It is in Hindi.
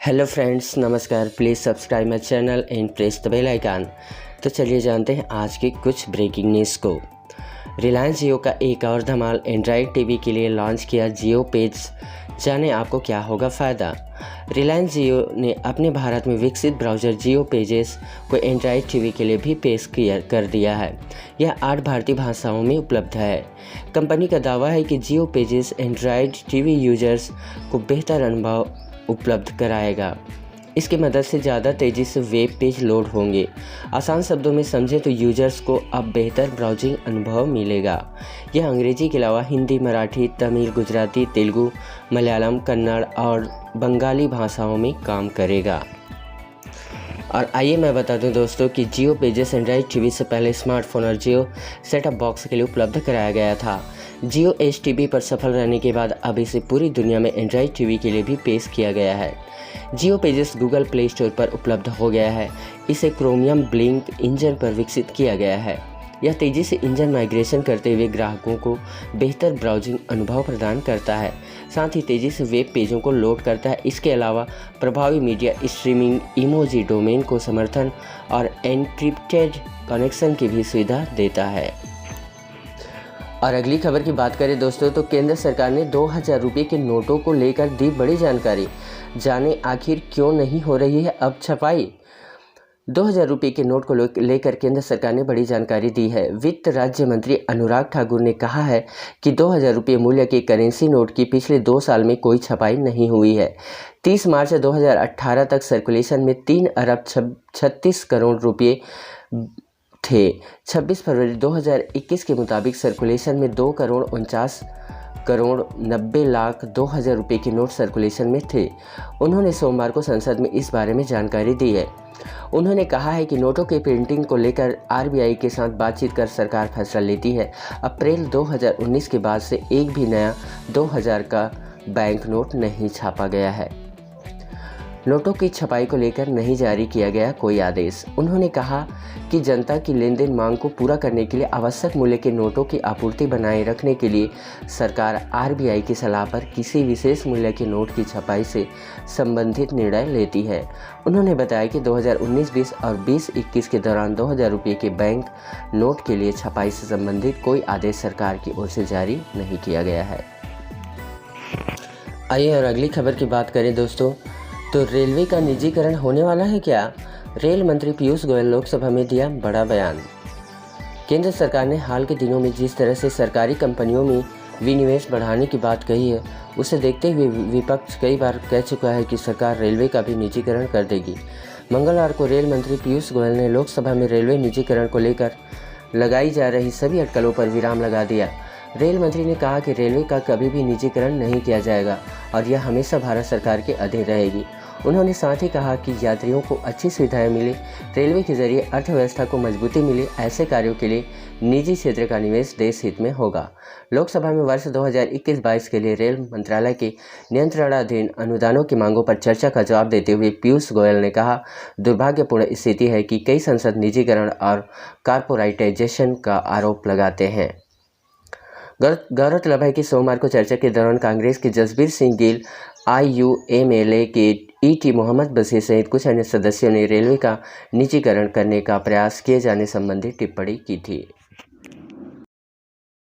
हेलो फ्रेंड्स, नमस्कार। Please subscribe my channel and press the bell icon. तो चलिए जानते हैं आज की कुछ ब्रेकिंग न्यूज़ को। रिलायंस जियो का एक और धमाल, एंड्रॉयड टीवी के लिए लॉन्च किया जियो पेज। जाने आपको क्या होगा फ़ायदा। रिलायंस जियो ने अपने भारत में विकसित ब्राउज़र जियो पेजेस को एंड्रॉयड टीवी के लिए भी पेश कर दिया है। यह 8 भारतीय भाषाओं में उपलब्ध है। कंपनी का दावा है कि जियो पेजेस एंड्रॉयड टीवी यूजर्स को बेहतर अनुभव उपलब्ध कराएगा। इसकी मदद से ज़्यादा तेज़ी से वेब पेज लोड होंगे। आसान शब्दों में समझें तो यूजर्स को अब बेहतर ब्राउजिंग अनुभव मिलेगा। यह अंग्रेजी के अलावा हिंदी, मराठी, तमिल, गुजराती, तेलुगु, मलयालम, कन्नड़ और बंगाली भाषाओं में काम करेगा। और आइए मैं बता दूं दोस्तों कि जियो पेजेस एंड्रॉयड टीवी से पहले स्मार्टफोन और जियो सेटअप बॉक्स के लिए उपलब्ध कराया गया था। जियो एच टीवी पर सफल रहने के बाद अब इसे पूरी दुनिया में एंड्रॉयड टीवी के लिए भी पेश किया गया है। जियो पेजेस गूगल प्ले स्टोर पर उपलब्ध हो गया है। इसे क्रोमियम ब्लिंक इंजन पर विकसित किया गया है। यह तेज़ी से इंजन माइग्रेशन करते हुए ग्राहकों को बेहतर ब्राउजिंग अनुभव प्रदान करता है, साथ ही तेज़ी से वेब पेजों को लोड करता है। इसके अलावा प्रभावी मीडिया स्ट्रीमिंग, इमोजी डोमेन को समर्थन और एन्क्रिप्टेड कनेक्शन की भी सुविधा देता है। और अगली खबर की बात करें दोस्तों, तो केंद्र सरकार ने 2000 रुपये के नोटों को लेकर दी बड़ी जानकारी। जाने आखिर क्यों नहीं हो रही है अब छपाई। 2000 रुपये के नोट को लेकर केंद्र सरकार ने बड़ी जानकारी दी है। वित्त राज्य मंत्री अनुराग ठाकुर ने कहा है कि 2000 रुपये मूल्य के करेंसी नोट की पिछले 2 साल में कोई छपाई नहीं हुई है। 30 मार्च 2018 तक सर्कुलेशन में 3 अरब 36 करोड़ रुपये थे। 26 फरवरी 2021 के मुताबिक सर्कुलेशन में 2 करोड़ 49 करोड़ 90 लाख 2000 रुपये के नोट सर्कुलेशन में थे। उन्होंने सोमवार को संसद में इस बारे में जानकारी दी है। उन्होंने कहा है कि नोटों के प्रिंटिंग को लेकर आरबीआई के साथ बातचीत कर सरकार फैसला लेती है। अप्रैल 2019 के बाद से एक भी नया 2000 का बैंक नोट नहीं छापा गया है। नोटों की छपाई को लेकर नहीं जारी किया गया कोई आदेश। उन्होंने कहा कि जनता की लेन देन मांग को पूरा करने के लिए आवश्यक मूल्य के नोटों की आपूर्ति बनाए रखने के लिए सरकार आरबीआई की सलाह पर किसी विशेष मूल्य के नोट की छपाई से संबंधित निर्णय लेती है। उन्होंने बताया कि 2019-20 और 20-21 के दौरान 2000 रुपये के बैंक नोट के लिए छपाई से संबंधित कोई आदेश सरकार की ओर से जारी नहीं किया गया है। आइए और अगली खबर की बात करें दोस्तों, तो रेलवे का निजीकरण होने वाला है क्या। रेल मंत्री पीयूष गोयल लोकसभा में दिया बड़ा बयान। केंद्र सरकार ने हाल के दिनों में जिस तरह से सरकारी कंपनियों में विनिवेश बढ़ाने की बात कही है, उसे देखते हुए विपक्ष कई बार कह चुका है कि सरकार रेलवे का भी निजीकरण कर देगी। मंगलवार को रेल मंत्री पीयूष गोयल ने लोकसभा में रेलवे निजीकरण को लेकर लगाई जा रही सभी अटकलों पर विराम लगा दिया। रेल मंत्री ने कहा कि रेलवे का कभी भी निजीकरण नहीं किया जाएगा और यह हमेशा भारत सरकार के अधीन रहेगी। उन्होंने साथ ही कहा कि यात्रियों को अच्छी सुविधाएं मिले, रेलवे के जरिए अर्थव्यवस्था को मजबूती मिले, ऐसे कार्यों के लिए निजी क्षेत्र का निवेश देश हित में होगा। लोकसभा में वर्ष 2021-22 के लिए रेल मंत्रालय के नियंत्रणाधीन अनुदानों की मांगों पर चर्चा का जवाब देते हुए पीयूष गोयल ने कहा, दुर्भाग्यपूर्ण स्थिति है कि कई सांसद निजीकरण और कारपोरेटाइजेशन का आरोप लगाते हैं। गौरतलब है कि सोमवार को चर्चा के दौरान कांग्रेस के जसबीर सिंह गिल, IUMLA के ET मोहम्मद बशीर सहित कुछ अन्य सदस्यों ने रेलवे का निजीकरण करने का प्रयास किए जाने संबंधी टिप्पणी की थी।